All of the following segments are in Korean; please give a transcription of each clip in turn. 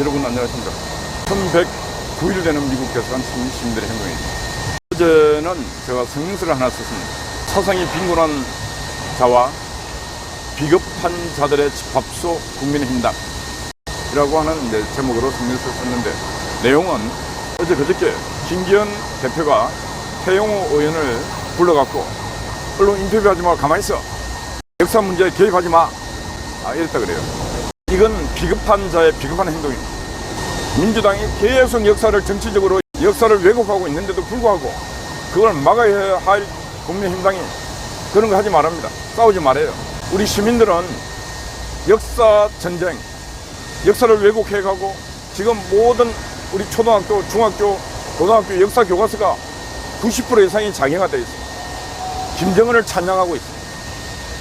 여러분 안녕하십니까. 1109일 되는 미국 개석한 시민들의 행동입니다. 어제는 제가 성명서를 하나 썼습니다. 사상이 빈곤한 자와 비겁한 자들의 집합소 국민의힘당이라고 하는 이제 제목으로 성명서를 썼는데, 내용은 그저께 김기현 대표가 태영호 의원을 불러갖고 언론 인터뷰하지 말고 가만히 있어, 역사 문제에 개입하지 마, 이랬다 그래요. 이건 비겁한 자의 비겁한 행동입니다. 민주당이 계속 역사를 정치적으로 역사를 왜곡하고 있는데도 불구하고 그걸 막아야 할 국민의힘당이 그런 거 하지 말랍니다. 싸우지 말아요. 우리 시민들은 역사 전쟁, 역사를 왜곡해가고 지금 모든 우리 초등학교, 중학교, 고등학교 역사 교과서가 90% 이상이 장애가 되어 있습니다. 김정은을 찬양하고 있습니다.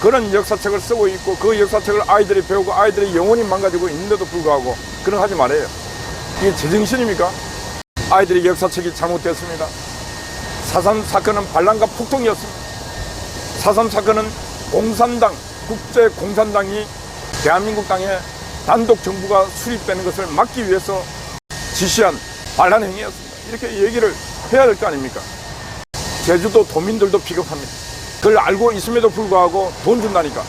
그런 역사책을 쓰고 있고 그 역사책을 아이들이 배우고 아이들이 영혼이 망가지고 있는데도 불구하고 그런 거 하지 말아요. 이게 제정신입니까? 아이들이 역사책이 잘못됐습니다. 4.3 사건은 반란과 폭동이었습니다. 4.3 사건은 공산당, 국제공산당이 대한민국 땅에 단독 정부가 수립되는 것을 막기 위해서 지시한 반란 행위였습니다. 이렇게 얘기를 해야 될 거 아닙니까? 제주도 도민들도 비겁합니다. 그걸 알고 있음에도 불구하고 돈 준다니까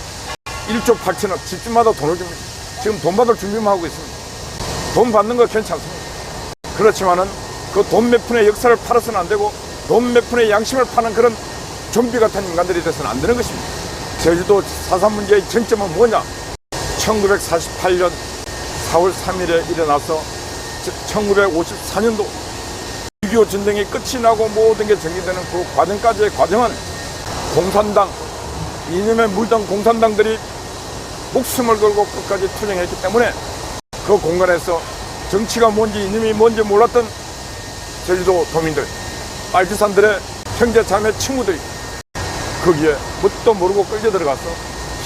1조 8천억 집집마다 돈을 줍니다. 지금 돈 받을 준비만 하고 있습니다. 돈 받는 거 괜찮습니다. 그렇지만은 그 돈 몇 푼의 역사를 팔아서는 안 되고 돈 몇 푼의 양심을 파는 그런 좀비 같은 인간들이 돼서는 안 되는 것입니다. 제주도 4.3 문제의 쟁점은 뭐냐? 1948년 4월 3일에 일어나서 1954년도 6.25 전쟁이 끝이 나고 모든 게 정리되는 그 과정까지의 과정은 공산당, 이념에 물든 공산당들이 목숨을 걸고 끝까지 투쟁했기 때문에 그 공간에서 정치가 뭔지 이념이 뭔지 몰랐던 제주도 도민들, 빨치산들의 형제 자매 친구들이 거기에 뭣도 모르고 끌려 들어가서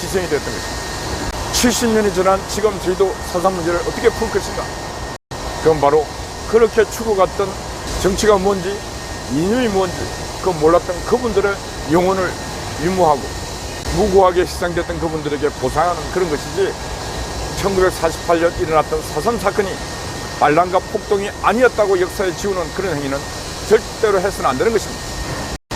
희생이 되었던 것입니다. 70년이 지난 지금 제주도 4.3 문제를 어떻게 풀 것인가? 그건 바로 그렇게 추구갔던 정치가 뭔지 이념이 뭔지 그 몰랐던 그분들의 영혼을 유무하고 무고하게 희생됐던 그분들에게 보상하는 그런 것이지, 1948년 일어났던 4.3 사건이 반란과 폭동이 아니었다고 역사에 지우는 그런 행위는 절대로 해서는 안 되는 것입니다.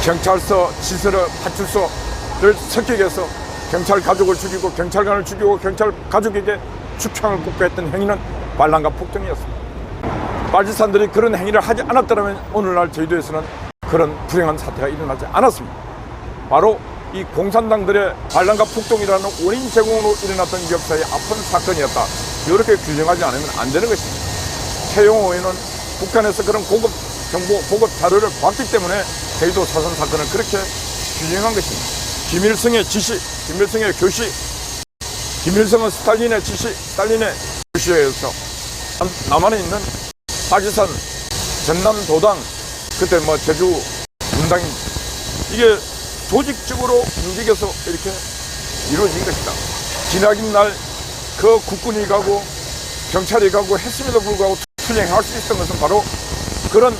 경찰서, 시설, 파출소를 습격해서 경찰 가족을 죽이고 경찰관을 죽이고 경찰 가족에게 죽창을 꽂고 했던 행위는 반란과 폭동이었습니다. 빨치산들이 그런 행위를 하지 않았더라면 오늘날 제주도에서는 그런 불행한 사태가 일어나지 않았습니다. 바로 이 공산당들의 반란과 폭동이라는 원인 제공으로 일어났던 역사의 아픈 사건이었다. 이렇게 규정하지 않으면 안 되는 것입니다. 태영호 의원은 북한에서 그런 고급 정보, 고급 자료를 봤기 때문에 제주도 4.3 사건을 그렇게 규정한 것입니다. 김일성의 지시, 김일성의 교시, 김일성은 스탈린의 지시, 스탈린의 교시에 의해서 남한에 있는 빨치산, 전남도당, 그때 제주 분당입니다. 이게 조직적으로 움직여서 이렇게 이루어진 것이다. 기나긴 날 그 국군이 가고 경찰이 가고 했음에도 불구하고 투쟁할 수 있었던 것은 바로 그런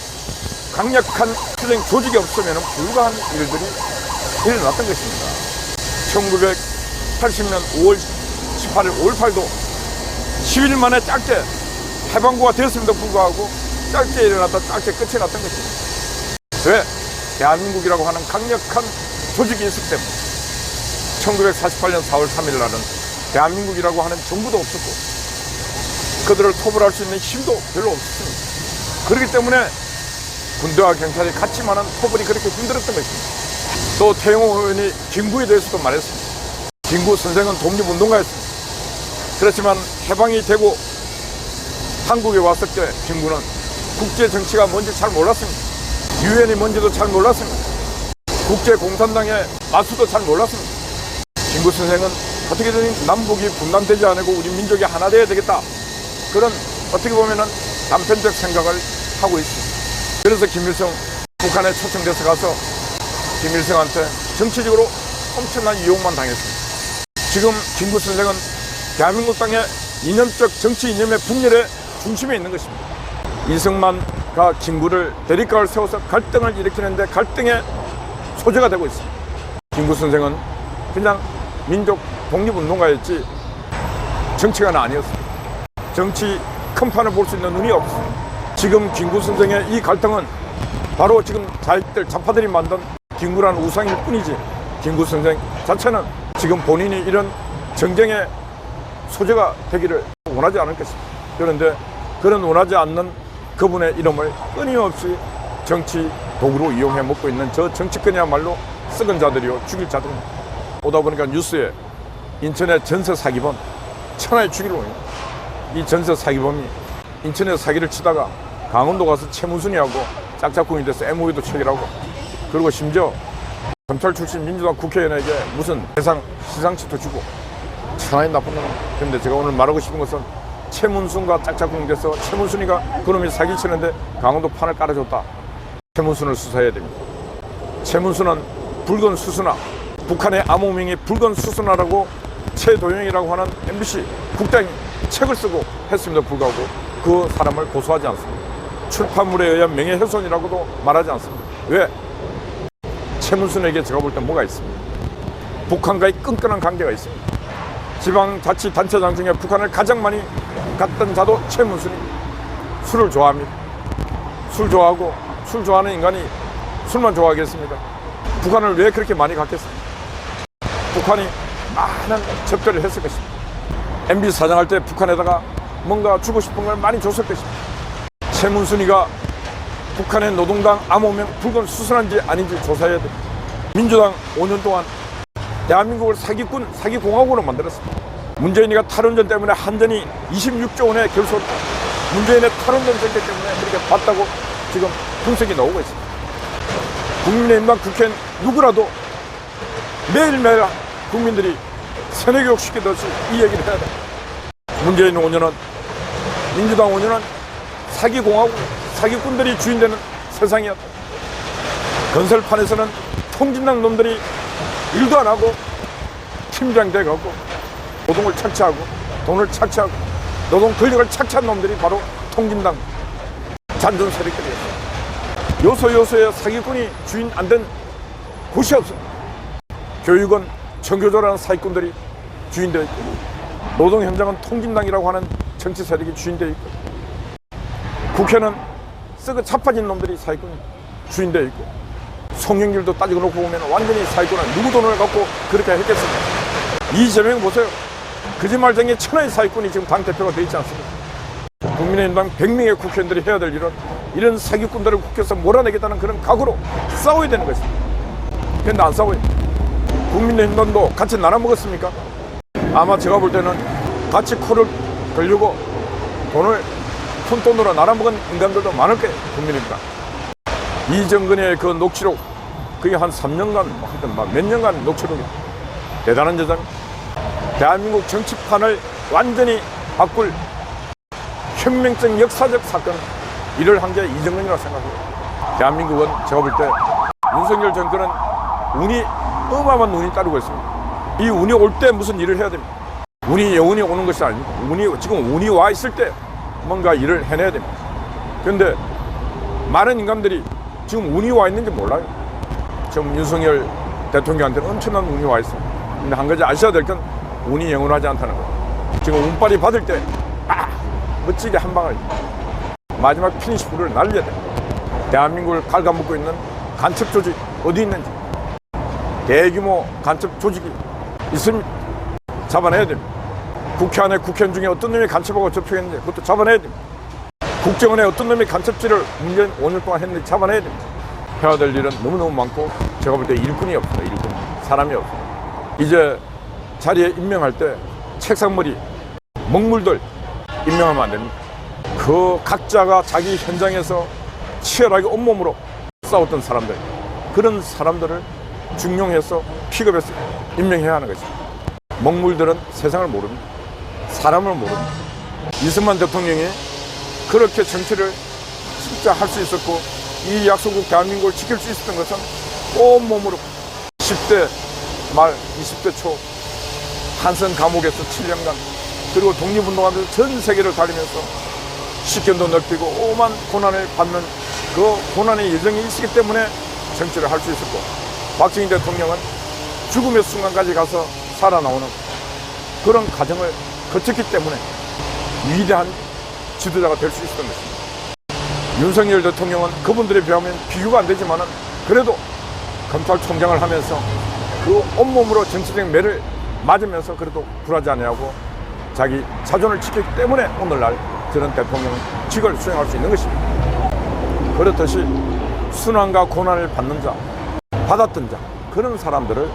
강력한 투쟁 조직이 없으면 불가한 일들이 일어났던 것입니다. 1980년 5월 18일 5.18도 10일 만에 짧게 해방구가 되었음에도 불구하고 짧게 일어났다 짧게 끝이 났던 것입니다. 왜? 대한민국이라고 하는 강력한 조직이 있었기 때문에. 1948년 4월 3일 날은 대한민국이라고 하는 정부도 없었고 그들을 토벌할 수 있는 힘도 별로 없었습니다. 그렇기 때문에 군대와 경찰이 같지만은 토벌이 그렇게 힘들었던 것입니다. 또 태영호 의원이 김구에 대해서도 말했습니다. 김구 선생은 독립운동가였습니다. 그렇지만 해방이 되고 한국에 왔을 때 김구는 국제 정치가 뭔지 잘 몰랐습니다. 유엔이 뭔지도 잘 몰랐습니다. 국제공산당의 마수도 잘 몰랐습니다. 김구 선생은 어떻게든 남북이 분단되지 않고 우리 민족이 하나 되어야 되겠다, 그런 어떻게 보면은 단편적 생각을 하고 있습니다. 그래서 김일성 북한에 초청돼서 가서 김일성한테 정치적으로 엄청난 유혹만 당했습니다. 지금 김구 선생은 대한민국 땅의 이념적 정치 이념의 분열의 중심에 있는 것입니다. 이승만과 김구를 대립각을 세워서 갈등을 일으키는데 갈등의 소재가 되고 있습니다. 김구 선생은 그냥 민족 독립운동가였지 정치가는 아니었습니다. 정치 큰 판을 볼 수 있는 눈이 없어. 지금 김구 선생의 이 갈등은 바로 지금 자익들, 좌파들이 만든 김구라는 우상일 뿐이지, 김구 선생 자체는 지금 본인이 이런 정쟁의 소재가 되기를 원하지 않을 것입니다. 그런데 그런 원하지 않는 그분의 이름을 끊임없이 정치 도구로 이용해 먹고 있는 저 정치권이야말로 썩은 자들이요, 죽일 자들입니다. 오다 보니까 뉴스에 인천의 전세 사기범 천하의 죽이로, 이 전세 사기범이 인천에서 사기를 치다가 강원도 가서 최문순이하고 짝짝꿍이 돼서 MOU도 체결하고, 그리고 심지어 검찰 출신 민주당 국회의원에게 무슨 시상식도 주고, 천하의 나쁜 놈. 그런데 제가 오늘 말하고 싶은 것은 최문순과 짝짝꿍이 돼서 최문순이가 그놈이 사기치는데 강원도 판을 깔아줬다. 최문순을 수사해야 됩니다. 최문순은 붉은 수순아, 북한의 암호명이 붉은 수순아라고 최도영이라고 하는 MBC 국장이 책을 쓰고 했음에도 불구하고 그 사람을 고소하지 않습니다. 출판물에 의한 명예훼손이라고도 말하지 않습니다. 왜? 최문순에게 제가 볼 때 뭐가 있습니다. 북한과의 끈끈한 관계가 있습니다. 지방자치단체장 중에 북한을 가장 많이 갔던 자도 최문순이. 술을 좋아합니다. 술 좋아하고, 술 좋아하는 인간이 술만 좋아하겠습니까? 북한을 왜 그렇게 많이 갔겠습니까? 북한이 많은 접대를 했을 것입니다. MB 사장할 때 북한에다가 뭔가 주고 싶은 걸 많이 줬을 것입니다. 최문순이가 북한의 노동당 암호명 붉은 수순한지 아닌지 조사해야 됩니다. 민주당 5년 동안 대한민국을 사기꾼, 사기공화국으로 만들었습니다. 문재인이가 탈원전 때문에 한전이 26조 원의 결손, 문재인의 탈원전 정책 때문에 그렇게 봤다고 지금 분석이 나오고 있습니다. 국민의힘당 국회의원 누구라도 매일매일 국민들이 세뇌교육 시키듯이 이 얘기를 해야 됩니다. 문재인 5년은, 민주당 5년은 사기공화국, 사기꾼들이 주인되는 세상이었다. 건설판에서는 통진당 놈들이 일도 안 하고 팀장 돼가고 노동을 착취하고 돈을 착취하고 노동 권력을 착취한 놈들이 바로 통진당 잔존 세력들이었어요. 요소요소의 사기꾼이 주인 안 된 곳이 없습니다. 교육은 청교조라는 사기꾼들이 주인되어 있고, 노동 현장은 통진당이라고 하는 정치 세력이 주인되어 있고, 국회는 썩어 자빠진 놈들이 사기꾼이 주인되어 있고, 송영길도 따지고 놓고 보면 완전히 사기꾼은 누구 돈을 갖고 그렇게 했겠습니까? 이재명 보세요. 거짓말쟁이 천하의 사기꾼이 지금 당대표가 되어 있지 않습니까? 국민의힘당 100명의 국회의원들이 해야 될 일은 이런 사기꾼들을 국회에서 몰아내겠다는 그런 각오로 싸워야 되는 것입니다. 그런데 안 싸워요. 국민의힘당도 같이 나눠 먹었습니까? 아마 제가 볼 때는 같이 코를 걸려고 돈을 푼돈으로 나눠 먹은 인간들도 많을 거예요. 국민의힘당. 이정근의 그 녹취록, 그게 한 3년간, 하여튼 몇 년간 녹취록이 대단한 저자입니다. 대한민국 정치판을 완전히 바꿀 혁명적 역사적 사건, 일을 한 게 이정근이라고 생각해요. 대한민국은 제가 볼 때 윤석열 정권은 어마어마한 운이 따르고 있습니다. 이 운이 올 때 무슨 일을 해야 됩니다. 운이 영원히 오는 것이 아닙니다. 지금 운이 와 있을 때 뭔가 일을 해내야 됩니다. 그런데 많은 인간들이 지금 운이 와 있는지 몰라요. 지금 윤석열 대통령한테는 엄청난 운이 와 있습니다. 근데 한 가지 아셔야 될 건 운이 영원하지 않다는 거예요. 지금 운빨이 받을 때 멋지게 한 방을 마지막 피니시 불을 날려야 됩니다. 대한민국을 갉아먹고 있는 간첩 조직 어디 있는지, 대규모 간첩 조직이 있습니다. 잡아내야 됩니다. 국회 안에 국회의원 중에 어떤 놈이 간첩하고 접촉했는지 그것도 잡아내야 됩니다. 국정원에 어떤 놈이 간첩질을 문재인 5년 동안 했는지 잡아내야 됩니다. 해야 될 일은 너무너무 많고, 제가 볼 때 일꾼이 없습니다. 일꾼. 사람이 없습니다. 이제 자리에 임명할 때 책상머리, 먹물들 임명하면 안 됩니다. 그 각자가 자기 현장에서 치열하게 온몸으로 싸웠던 사람들, 그런 사람들을 중용해서 픽업해서 임명해야 하는 것입니다. 먹물들은 세상을 모릅니다. 사람을 모릅니다. 이승만 대통령이 그렇게 정치를 진짜 할 수 있었고, 이 약소국 대한민국을 지킬 수 있었던 것은 온몸으로 10대 말 20대 초 한성 감옥에서 7년간, 그리고 독립운동하면서 전 세계를 다니면서 식견도 넓히고 오만 고난을 받는 그 고난의 여정이 있었기 때문에 정치를 할 수 있었고, 박정희 대통령은 죽음의 순간까지 가서 살아나오는 그런 과정을 거쳤기 때문에 위대한 지도자가 될 수 있었던 것입니다. 윤석열 대통령은 그분들에 비하면 비교가 안 되지만은 그래도 검찰총장을 하면서 그 온몸으로 정치적 매를 맞으면서 그래도 굴하지 아니하고 자기 자존을 지켰기 때문에 오늘날 저런 대통령직을 수행할 수 있는 것입니다. 그렇듯이 순환과 고난을 받는 자, 받았던 자, 그런 사람들을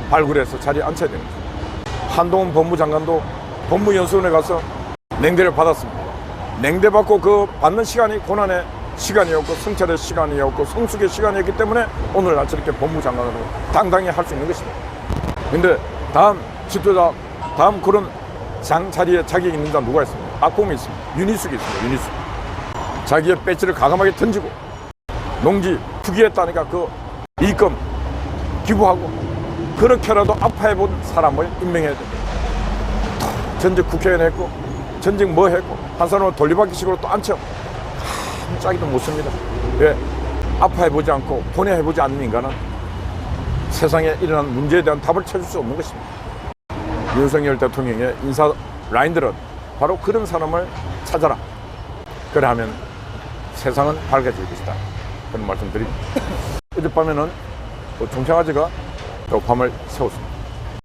발굴해서 자리에 앉혀야 됩니다. 한동훈 법무장관도 법무연수원에 가서 냉대를 받았습니다. 냉대 받고 그 받는 시간이 고난의 시간이었고 성찰의 시간이었고 성숙의 시간이었기 때문에 오늘날 저렇게 법무장관으로 당당히 할 수 있는 것입니다. 근데 다음 지도자, 다음 그런 자리에 자격이 있는 자 누가 있습니까? 악공이 있습니다. 윤희숙이 있습니다. 윤희숙. 자기의 배지를 과감하게 던지고 농지 투기했다니까 그 이익금 기부하고 그렇게라도 아파해본 사람을 임명해야 됩니다. 전직 국회의원 했고 전직 뭐 했고 한 사람은 돌리받기식으로 또 앉혀 짝이도 못 씁니다. 왜? 아파해보지 않고 고뇌해보지 않는 인간은 세상에 일어난 문제에 대한 답을 찾을 수 없는 것입니다. 윤석열 대통령의 인사 라인들은 바로 그런 사람을 찾아라. 그러하면 세상은 밝아질 것이다. 그런 말씀 드립니다. 어젯밤에는 종창아재가 또 밤을 새웠습니다.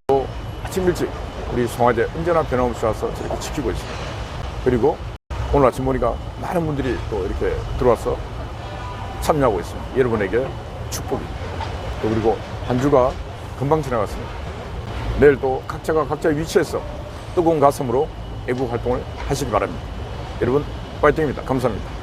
또 아침 일찍 우리 송화제 언제나 변함없이 와서 저렇게 지키고 있습니다. 그리고 오늘 아침 보니까 많은 분들이 또 이렇게 들어와서 참여하고 있습니다. 여러분에게 축복입니다. 또 그리고 한 주가 금방 지나갔습니다. 내일 또 각자가 각자의 위치에서 뜨거운 가슴으로 애국 활동을 하시기 바랍니다. 여러분 파이팅입니다. 감사합니다.